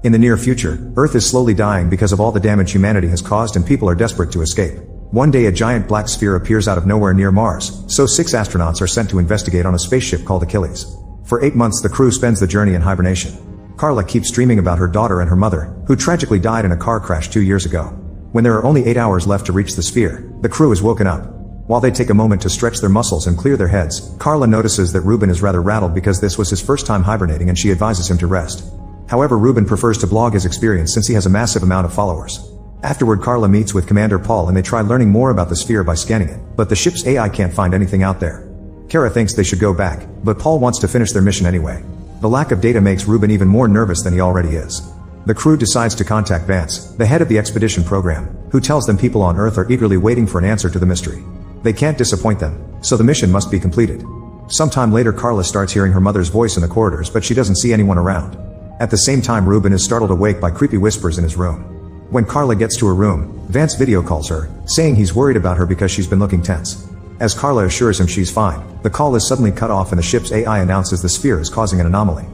In the near future, Earth is slowly dying because of all the damage humanity has caused and people are desperate to escape. One day a giant black sphere appears out of nowhere near Mars, so 6 astronauts are sent to investigate on a spaceship called Achilles. For 8 months the crew spends the journey in hibernation. Carla keeps dreaming about her daughter and her mother, who tragically died in a car crash 2 years ago. When there are only 8 hours left to reach the sphere, the crew is woken up. While they take a moment to stretch their muscles and clear their heads, Carla notices that Ruben is rather rattled because this was his first time hibernating and she advises him to rest. However, Ruben prefers to blog his experience since he has a massive amount of followers. Afterward, Carla meets with Commander Paul and they try learning more about the sphere by scanning it, but the ship's AI can't find anything out there. Kara thinks they should go back, but Paul wants to finish their mission anyway. The lack of data makes Ruben even more nervous than he already is. The crew decides to contact Vance, the head of the expedition program, who tells them people on Earth are eagerly waiting for an answer to the mystery. They can't disappoint them, so the mission must be completed. Sometime later Carla starts hearing her mother's voice in the corridors, but she doesn't see anyone around. At the same time, Ruben is startled awake by creepy whispers in his room. When Carla gets to her room, Vance video calls her, saying he's worried about her because she's been looking tense. As Carla assures him she's fine, the call is suddenly cut off and the ship's AI announces the sphere is causing an anomaly.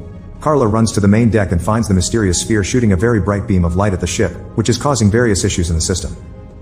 Carla runs to the main deck and finds the mysterious sphere shooting a very bright beam of light at the ship, which is causing various issues in the system.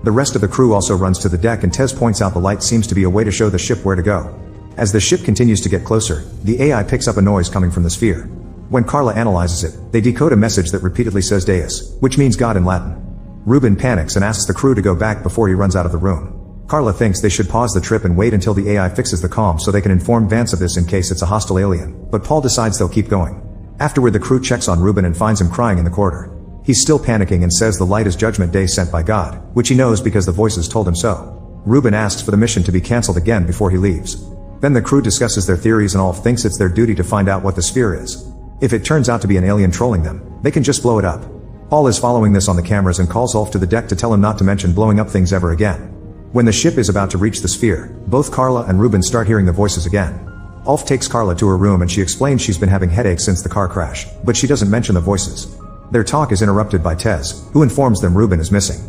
The rest of the crew also runs to the deck and Tez points out the light seems to be a way to show the ship where to go. As the ship continues to get closer, the AI picks up a noise coming from the sphere. When Carla analyzes it, they decode a message that repeatedly says Deus, which means God in Latin. Ruben panics and asks the crew to go back before he runs out of the room. Carla thinks they should pause the trip and wait until the AI fixes the comm so they can inform Vance of this in case it's a hostile alien, but Paul decides they'll keep going. Afterward, the crew checks on Ruben and finds him crying in the corridor. He's still panicking and says the light is Judgment Day sent by God, which he knows because the voices told him so. Ruben asks for the mission to be cancelled again before he leaves. Then the crew discusses their theories and Ulf thinks it's their duty to find out what the sphere is. If it turns out to be an alien trolling them, they can just blow it up. Paul is following this on the cameras and calls Ulf to the deck to tell him not to mention blowing up things ever again. When the ship is about to reach the sphere, both Carla and Ruben start hearing the voices again. Ulf takes Carla to her room and she explains she's been having headaches since the car crash, but she doesn't mention the voices. Their talk is interrupted by Tez, who informs them Ruben is missing.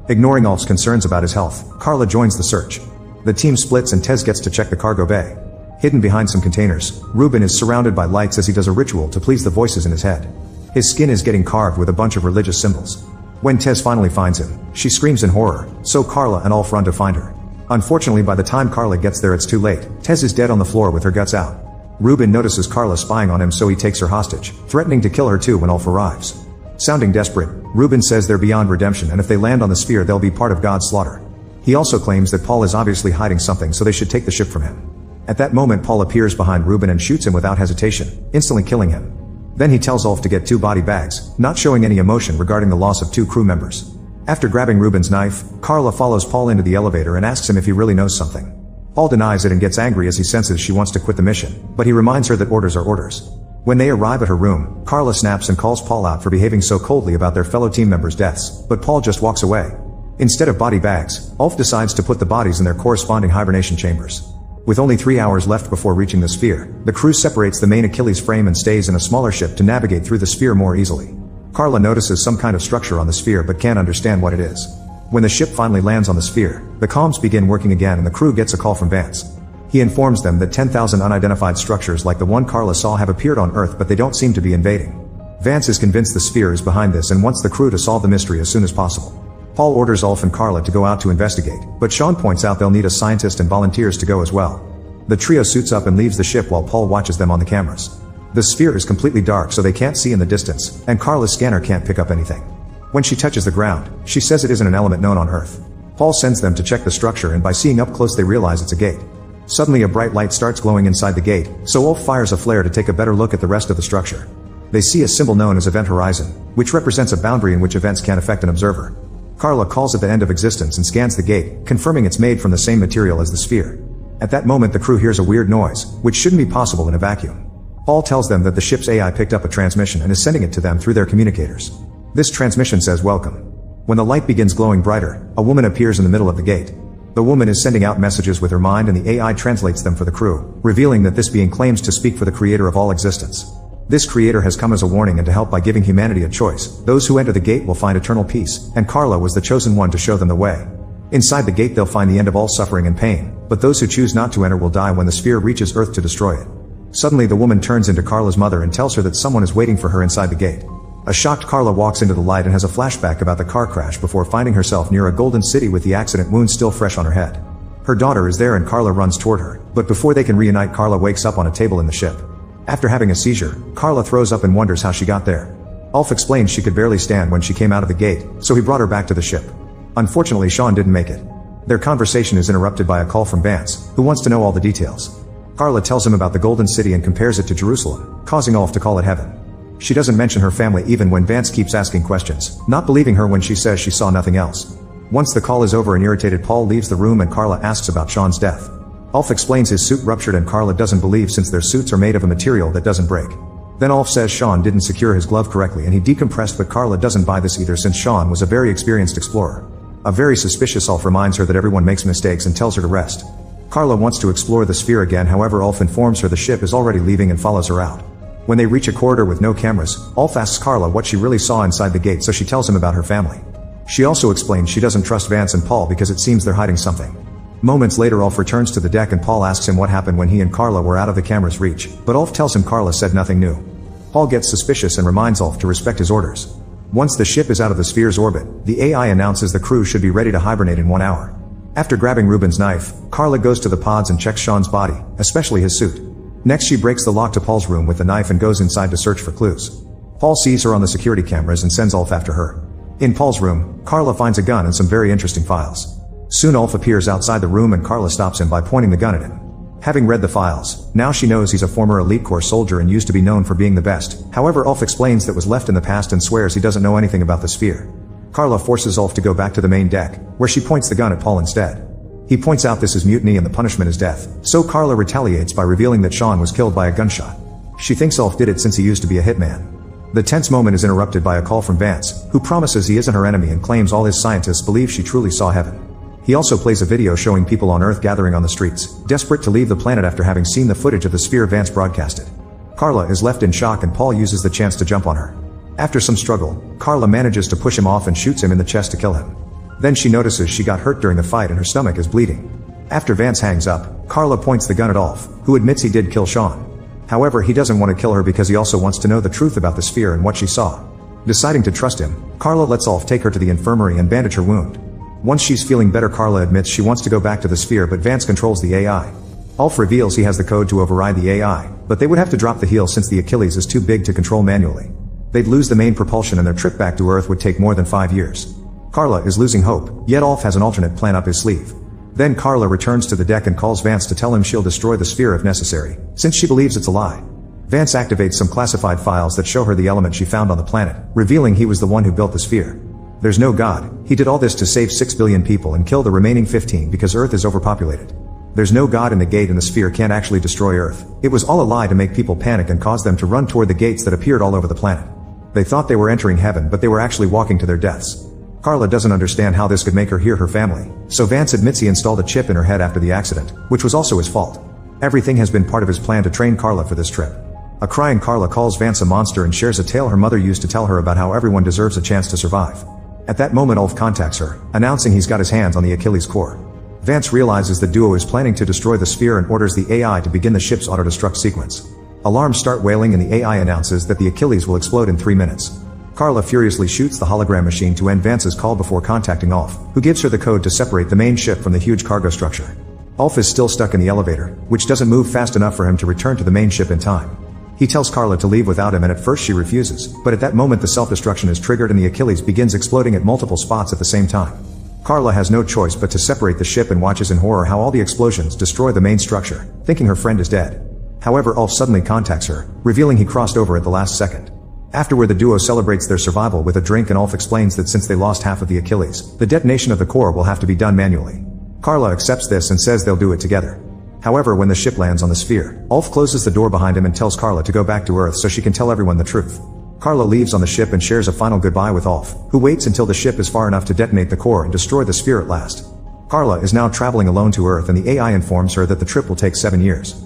Ignoring Ulf's concerns about his health, Carla joins the search. The team splits and Tez gets to check the cargo bay. Hidden behind some containers, Ruben is surrounded by lights as he does a ritual to please the voices in his head. His skin is getting carved with a bunch of religious symbols. When Tez finally finds him, she screams in horror, so Carla and Ulf run to find her. Unfortunately, by the time Carla gets there it's too late. Tez is dead on the floor with her guts out. Ruben notices Carla spying on him, so he takes her hostage, threatening to kill her too when Ulf arrives. Sounding desperate, Ruben says they're beyond redemption and if they land on the sphere they'll be part of God's slaughter. He also claims that Paul is obviously hiding something, so they should take the ship from him. At that moment Paul appears behind Ruben and shoots him without hesitation, instantly killing him. Then he tells Ulf to get 2 body bags, not showing any emotion regarding the loss of 2 crew members. After grabbing Ruben's knife, Carla follows Paul into the elevator and asks him if he really knows something. Paul denies it and gets angry as he senses she wants to quit the mission, but he reminds her that orders are orders. When they arrive at her room, Carla snaps and calls Paul out for behaving so coldly about their fellow team members' deaths, but Paul just walks away. Instead of body bags, Ulf decides to put the bodies in their corresponding hibernation chambers. With only 3 hours left before reaching the sphere, the crew separates the main Achilles frame and stays in a smaller ship to navigate through the sphere more easily. Carla notices some kind of structure on the sphere but can't understand what it is. When the ship finally lands on the sphere, the comms begin working again and the crew gets a call from Vance. He informs them that 10,000 unidentified structures like the one Carla saw have appeared on Earth, but they don't seem to be invading. Vance is convinced the sphere is behind this and wants the crew to solve the mystery as soon as possible. Paul orders Ulf and Carla to go out to investigate, but Sean points out they'll need a scientist and volunteers to go as well. The trio suits up and leaves the ship while Paul watches them on the cameras. The sphere is completely dark so they can't see in the distance, and Carla's scanner can't pick up anything. When she touches the ground, she says it isn't an element known on Earth. Paul sends them to check the structure and by seeing up close they realize it's a gate. Suddenly a bright light starts glowing inside the gate, so Ulf fires a flare to take a better look at the rest of the structure. They see a symbol known as Event Horizon, which represents a boundary in which events can affect an observer. Carla calls it the end of existence and scans the gate, confirming it's made from the same material as the sphere. At that moment the crew hears a weird noise, which shouldn't be possible in a vacuum. Paul tells them that the ship's AI picked up a transmission and is sending it to them through their communicators. This transmission says welcome. When the light begins glowing brighter, a woman appears in the middle of the gate. The woman is sending out messages with her mind and the AI translates them for the crew, revealing that this being claims to speak for the creator of all existence. This creator has come as a warning and to help by giving humanity a choice. Those who enter the gate will find eternal peace, and Carla was the chosen one to show them the way. Inside the gate they'll find the end of all suffering and pain, but those who choose not to enter will die when the sphere reaches Earth to destroy it. Suddenly the woman turns into Carla's mother and tells her that someone is waiting for her inside the gate. A shocked Carla walks into the light and has a flashback about the car crash before finding herself near a golden city with the accident wound still fresh on her head. Her daughter is there and Carla runs toward her, but before they can reunite, Carla wakes up on a table in the ship. After having a seizure, Carla throws up and wonders how she got there. Ulf explains she could barely stand when she came out of the gate, so he brought her back to the ship. Unfortunately, Sean didn't make it. Their conversation is interrupted by a call from Vance, who wants to know all the details. Carla tells him about the Golden City and compares it to Jerusalem, causing Ulf to call it heaven. She doesn't mention her family even when Vance keeps asking questions, not believing her when she says she saw nothing else. Once the call is over, an irritated Paul leaves the room and Carla asks about Sean's death. Ulf explains his suit ruptured and Carla doesn't believe since their suits are made of a material that doesn't break. Then Ulf says Sean didn't secure his glove correctly and he decompressed, but Carla doesn't buy this either since Sean was a very experienced explorer. A very suspicious Ulf reminds her that everyone makes mistakes and tells her to rest. Carla wants to explore the sphere again, however Ulf informs her the ship is already leaving and follows her out. When they reach a corridor with no cameras, Ulf asks Carla what she really saw inside the gate, so she tells him about her family. She also explains she doesn't trust Vance and Paul because it seems they're hiding something. Moments later, Ulf returns to the deck and Paul asks him what happened when he and Carla were out of the camera's reach, but Ulf tells him Carla said nothing new. Paul gets suspicious and reminds Ulf to respect his orders. Once the ship is out of the sphere's orbit, the AI announces the crew should be ready to hibernate in 1 hour. After grabbing Ruben's knife, Carla goes to the pods and checks Sean's body, especially his suit. Next she breaks the lock to Paul's room with the knife and goes inside to search for clues. Paul sees her on the security cameras and sends Ulf after her. In Paul's room, Carla finds a gun and some very interesting files. Soon Ulf appears outside the room and Carla stops him by pointing the gun at him. Having read the files, now she knows he's a former elite corps soldier and used to be known for being the best. However, Ulf explains that was left in the past and swears he doesn't know anything about the sphere. Carla forces Ulf to go back to the main deck, where she points the gun at Paul instead. He points out this is mutiny and the punishment is death, so Carla retaliates by revealing that Sean was killed by a gunshot. She thinks Ulf did it since he used to be a hitman. The tense moment is interrupted by a call from Vance, who promises he isn't her enemy and claims all his scientists believe she truly saw heaven. He also plays a video showing people on Earth gathering on the streets, desperate to leave the planet after having seen the footage of the sphere Vance broadcasted. Carla is left in shock and Paul uses the chance to jump on her. After some struggle, Carla manages to push him off and shoots him in the chest to kill him. Then she notices she got hurt during the fight and her stomach is bleeding. After Vance hangs up, Carla points the gun at Ulf, who admits he did kill Sean. However, he doesn't want to kill her because he also wants to know the truth about the sphere and what she saw. Deciding to trust him, Carla lets Ulf take her to the infirmary and bandage her wound. Once she's feeling better, Carla admits she wants to go back to the sphere, but Vance controls the AI. Ulf reveals he has the code to override the AI, but they would have to drop the heel since the Achilles is too big to control manually. They'd lose the main propulsion and their trip back to Earth would take more than 5 years. Carla is losing hope, yet Ulf has an alternate plan up his sleeve. Then Carla returns to the deck and calls Vance to tell him she'll destroy the sphere if necessary, since she believes it's a lie. Vance activates some classified files that show her the element she found on the planet, revealing he was the one who built the sphere. There's no God, he did all this to save 6 billion people and kill the remaining 15 because Earth is overpopulated. There's no God in the gate and the sphere can't actually destroy Earth. It was all a lie to make people panic and cause them to run toward the gates that appeared all over the planet. They thought they were entering heaven, but they were actually walking to their deaths. Carla doesn't understand how this could make her hear her family, so Vance admits he installed a chip in her head after the accident, which was also his fault. Everything has been part of his plan to train Carla for this trip. A crying Carla calls Vance a monster and shares a tale her mother used to tell her about how everyone deserves a chance to survive. At that moment, Ulf contacts her, announcing he's got his hands on the Achilles core. Vance realizes the duo is planning to destroy the sphere and orders the AI to begin the ship's auto-destruct sequence. Alarms start wailing and the AI announces that the Achilles will explode in 3 minutes. Carla furiously shoots the hologram machine to end Vance's call before contacting Ulf, who gives her the code to separate the main ship from the huge cargo structure. Ulf is still stuck in the elevator, which doesn't move fast enough for him to return to the main ship in time. He tells Carla to leave without him and at first she refuses, but at that moment the self-destruction is triggered and the Achilles begins exploding at multiple spots at the same time. Carla has no choice but to separate the ship and watches in horror how all the explosions destroy the main structure, thinking her friend is dead. However, Ulf suddenly contacts her, revealing he crossed over at the last second. Afterward, the duo celebrates their survival with a drink and Ulf explains that since they lost half of the Achilles, the detonation of the core will have to be done manually. Carla accepts this and says they'll do it together. However, when the ship lands on the sphere, Ulf closes the door behind him and tells Carla to go back to Earth so she can tell everyone the truth. Carla leaves on the ship and shares a final goodbye with Ulf, who waits until the ship is far enough to detonate the core and destroy the sphere at last. Carla is now traveling alone to Earth and the AI informs her that the trip will take 7 years.